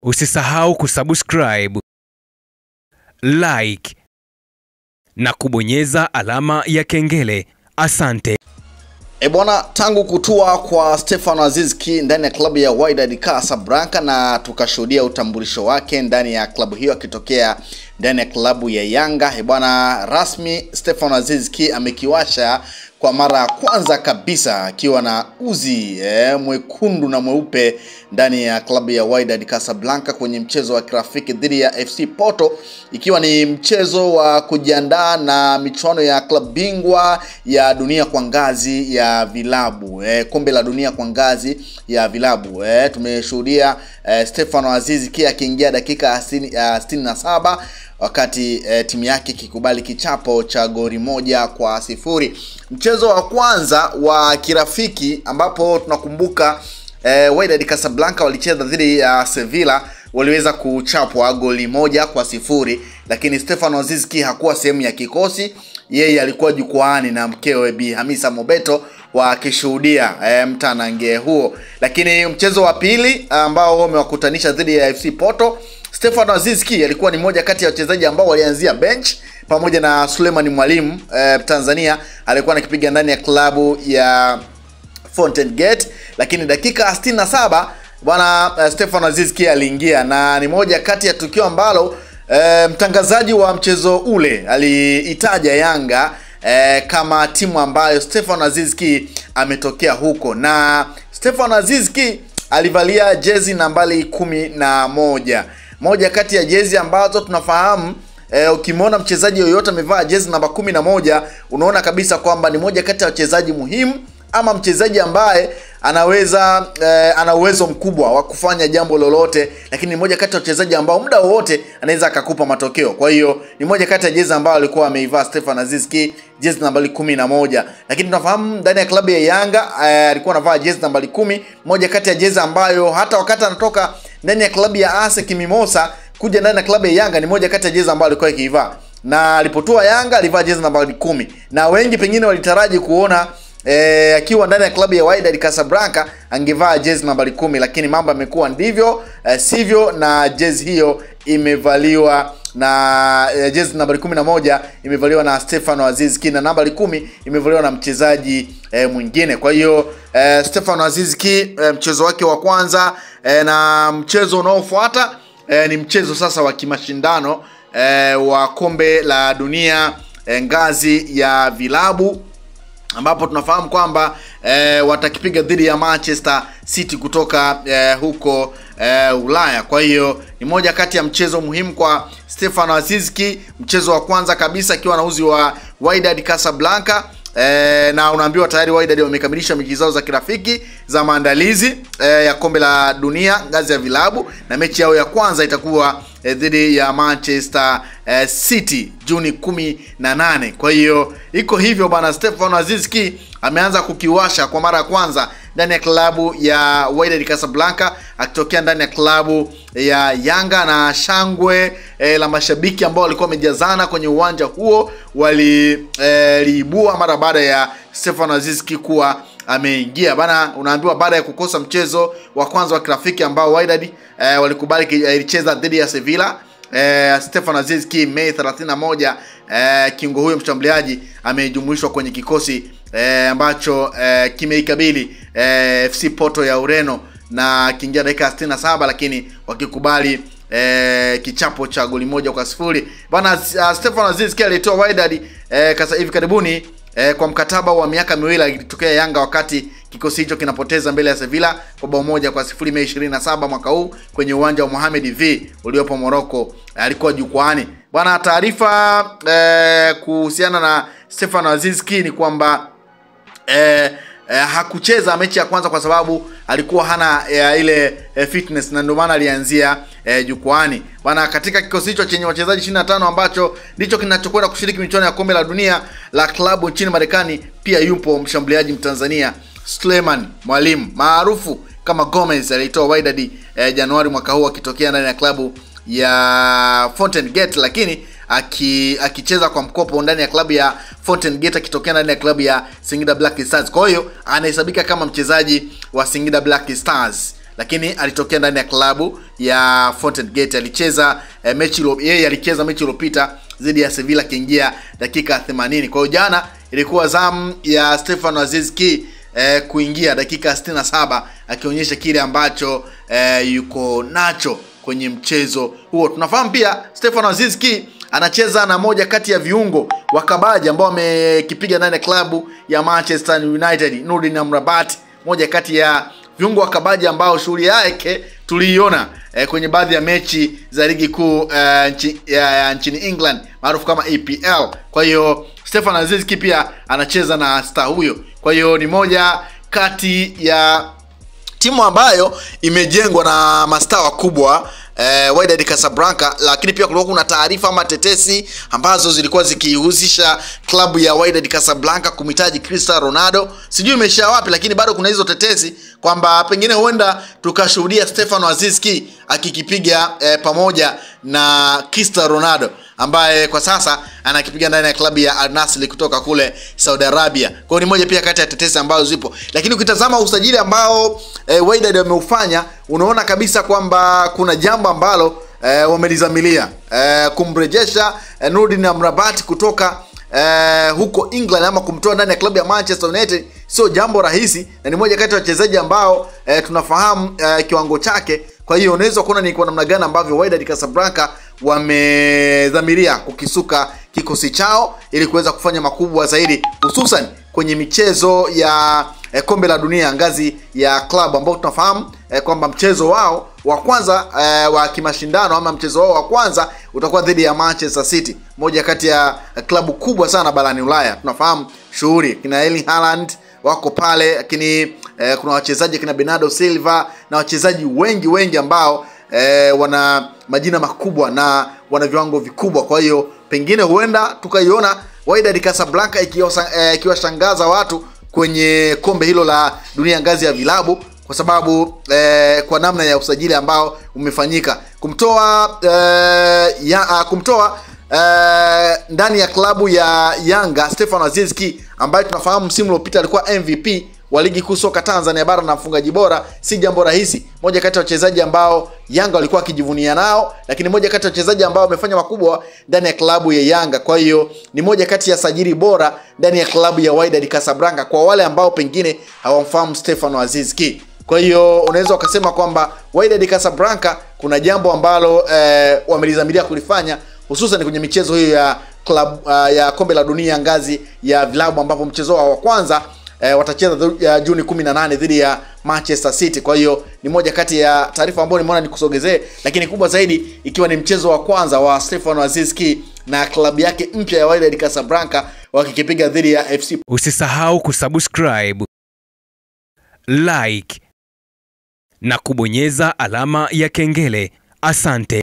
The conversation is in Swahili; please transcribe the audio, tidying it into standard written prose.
Usisahau kusubscribe, like na kubonyeza alama ya kengele. Asante. Bwana, tangu kutua kwa Stefano Aziz Ki ndani ya klabu ya Wydad Casablanca na tukashuhudia utambulisho wake ndani ya klabu hiyo akitokea ndani ya klabu ya Yanga. Bwana, rasmi Stefano Aziz Ki amekiwasha kwa mara ya kwanza kabisa akiwa na uzi mwekundu na mweupe ndani ya klabu ya Wydad Casablanca kwenye mchezo wa kirafiki dhidi ya FC Porto, ikiwa ni mchezo wa kujiandaa na michuano ya klabu bingwa ya dunia kwa ngazi ya vilabu, kombe la dunia kwa ngazi ya vilabu. Tumeshuhudia Stefano Aziz Ki akiingia dakika 67 wakati timu yake kikubali kichapo cha goli 1-0. Mchezo wa kwanza wa kirafiki ambapo tunakumbuka Wydad Casablanca walicheza dhidi ya Sevilla, waliweza kuchapwa goli 1-0, lakini Stefano Aziz Ki hakuwa sehemu ya kikosi. Yeye alikuwa jukwaani na mkewe Bi Hamisa Mobeto wakishuhudia mtanange huo. Lakini mchezo wa pili ambao umewakutanisha dhidi ya FC Porto, Stefano Aziz Ki alikuwa ni mmoja kati ya wachezaji ambao walianzia bench pamoja na Suleiman Mwalimu Tanzania alikuwa anakipiga ndani ya klabu ya Fountain Gate, lakini dakika 67 bwana Stefano Aziz Ki aliingia, na ni moja kati ya tukio ambalo mtangazaji wa mchezo ule aliitaja Yanga kama timu ambayo Stefano Aziz Ki ametokea huko, na Stefano Aziz Ki alivalia jezi nambari 11, moja kati ya jezi ambazo tunafahamu ukimwona mchezaji yoyote amevaa jezi namba 11 unaona kabisa kwamba ni moja kati ya wachezaji muhimu ama mchezaji ambaye anaweza ana uwezo mkubwa wa kufanya jambo lolote, lakini ni moja kati ya wachezaji ambao muda wote anaweza akakupa matokeo. Kwa hiyo ni moja kati ya jezi ambayo alikuwa ameivaa Stefano Aziz Ki, jezi nambari 11. Lakini tunafahamu ndani ya klabu ya Yanga alikuwa anavaa jezi nambari 10, moja kati ya jezi ambayo hata wakati anatoka ndani ya klabu ya ASEC Mimosa kuja ndani ya klabu ya Yanga ni moja kati ya jezi ambayo alikuwa akiivaa, na alipotua Yanga alivaa jezi nambari 10, na wengi pengine walitaraji kuona akiwa ndani ya klabu ya Wydad Casablanca angevaa jezi nambari 10, lakini mambo yamekuwa ndivyo sivyo, na jezi hiyo imevaliwa na jezi nambari 11 imevaliwa na Stefano Aziz Ki, na nambari 10 imevaliwa na mchezaji mwingine. Kwa hiyo Stefano Aziz Ki mchezo wake wa kwanza na mchezo unaofuata ni mchezo sasa wa kimashindano wa kombe la dunia ngazi ya vilabu, ambapo tunafahamu kwamba watakipiga dhidi ya Manchester City kutoka huko Ulaya. Kwa hiyo ni moja kati ya mchezo muhimu kwa Stefano Aziz Ki, mchezo wa kwanza kabisa akiwa na uzi wa Wydad Casablanca. Na unaambiwa tayari Wydad wamekamilisha mechi zao za kirafiki za maandalizi ya kombe la dunia ngazi ya vilabu, na mechi yao ya kwanza itakuwa dhidi ya Manchester City Juni 18. Kwa hiyo iko hivyo bana, Stefano Aziz Ki ameanza kukiwasha kwa mara ya kwanza ndani ya klabu ya Wydad Casablanca akitokea ndani ya klabu ya Yanga, na shangwe la mashabiki ambao walikuwa wamejazana kwenye uwanja huo waliibua mara baada ya Stefano Aziz Ki kuwa ameingia bana. Unaambiwa baada ya kukosa mchezo wa kwanza wa kirafiki ambao Wydad walikubali ilicheza dhidi ya Sevilla, Stefano Aziz Ki Mei 31 kiungo huyo mshambuliaji amejumuishwa kwenye kikosi ambacho kimeikabili FC Porto ya Ureno na kiingia dakika 67, lakini wakikubali kichapo cha goli 1-0 bana. Stefano Aziz Ki alitoa Wydad hivi karibuni kwa mkataba wa miaka miwili akitokea Yanga, wakati kikosi hicho kinapoteza mbele ya Sevilla kwa bao 1-0 Mei 27 mwaka huu kwenye uwanja wa Mohamed V uliopo Morocco. Alikuwa jukwaani bwana. Taarifa kuhusiana na Stefano Aziz Ki ni kwamba hakucheza mechi ya kwanza kwa sababu alikuwa hana ile fitness, na ndio maana alianzia jukwaani bwana. Katika kikosi hicho chenye wachezaji 25 ambacho ndicho kinachokwenda kushiriki michuano ya kombe la dunia la klabu nchini Marekani, pia yupo mshambuliaji Mtanzania Suleiman Mwalimu maarufu kama Gomez, alitoa Wydad Januari mwaka huu akitokea ndani ya klabu ya Fountain Gate, lakini akicheza kwa mkopo ndani ya klabu ya Fountain Gate akitokea ndani ya klabu ya Singida Black Stars. Kwa hiyo anahesabika kama mchezaji wa Singida Black Stars. lakini alitokea ndani ya klabu ya Fountain Gate. Alicheza alicheza mechi iliyopita dhidi ya Sevilla kiingia dakika 80. Kwa hiyo jana ilikuwa zamu ya Stefano Aziz Ki kuingia dakika 67 akionyesha kile ambacho yuko nacho kwenye mchezo huo. Tunafahamu pia Stefano Aziz Ki anacheza na moja kati ya viungo wakabaji ambao wamekipiga ndani ya klabu ya Manchester United, Nurdin Amrabat, moja kati ya viungo wakabaji ambao shughuli yake tuliiona kwenye baadhi ya mechi za ligi kuu nchini England maarufu kama EPL. Kwa hiyo Stefano Aziz Ki pia anacheza na star huyo. Kwa hiyo ni moja kati ya timu ambayo imejengwa na mastaa wakubwa Wydad Casablanca, lakini pia kulikuwa kuna taarifa ama tetesi ambazo zilikuwa zikihusisha klabu ya Wydad Casablanca kumhitaji Cristiano Ronaldo. Sijui imeshia wapi, lakini bado kuna hizo tetesi kwamba pengine huenda tukashuhudia Stefano Aziz Ki akikipiga pamoja na Cristiano Ronaldo ambaye kwa sasa anakipiga ndani ya klabu ya Al Nassr kutoka kule Saudi Arabia. Kwa hiyo ni moja pia kati ya tetesi ambazo zipo. Lakini ukitazama usajili ambao Wydad wameufanya, unaona kabisa kwamba kuna jambo ambalo wamelizamilia kumrejesha Nurdin Amrabat kutoka huko England ama kumtoa ndani ya klabu ya Manchester United. Sio jambo rahisi na ni moja kati ya wachezaji ambao tunafahamu kiwango chake. Kwa hiyo unaweza kuona ni kwa namna gani ambavyo Wydad Casablanca wamedhamiria kukisuka kikosi chao ili kuweza kufanya makubwa zaidi, hususan kwenye michezo ya kombe la dunia ngazi ya klabu, ambao tunafahamu kwamba mchezo wao wa kwanza wa kimashindano ama mchezo wao wa kwanza utakuwa dhidi ya Manchester City, moja kati ya klabu kubwa sana barani Ulaya. Tunafahamu shughuli kina Erling Haaland wako pale, lakini kuna wachezaji kina Bernardo Silva na wachezaji wengi ambao wana majina makubwa na wana viwango vikubwa. Kwa hiyo pengine huenda tukaiona Wydad Casablanca ikiwashangaza watu kwenye kombe hilo la dunia ngazi ya vilabu, kwa sababu kwa namna ya usajili ambao umefanyika kumtoa ndani ya klabu ya Yanga Stefano Aziz Ki ambaye tunafahamu msimu uliopita alikuwa MVP wa ligi kuu soka Tanzania bara na mfungaji bora, si jambo rahisi. Moja kati ya wachezaji ambao Yanga walikuwa wakijivunia nao, lakini moja kati ya wachezaji ambao wamefanya makubwa ndani ya klabu ya Yanga. Kwa hiyo ni moja kati ya sajili bora ndani ya klabu ya Wydad Casablanca kwa wale ambao pengine hawamfahamu Stefano Aziz Ki. Kwa hiyo unaweza ukasema kwamba Wydad Casablanca kuna jambo ambalo wamelizamiria kulifanya, hususan kwenye michezo hiyo ya klabu ya kombe la dunia ngazi ya vilabu, ambapo mchezo wa kwanza watacheza Juni 18 dhidi ya Manchester City. Kwa hiyo ni moja kati ya taarifa ambayo nimeona nikusogezee, lakini kubwa zaidi ikiwa ni mchezo wa kwanza wa Stefano Aziz Ki na klabu yake mpya ya Wydad Casablanca wakikipiga dhidi ya FC. Usisahau kusubscribe, like na kubonyeza alama ya kengele. Asante.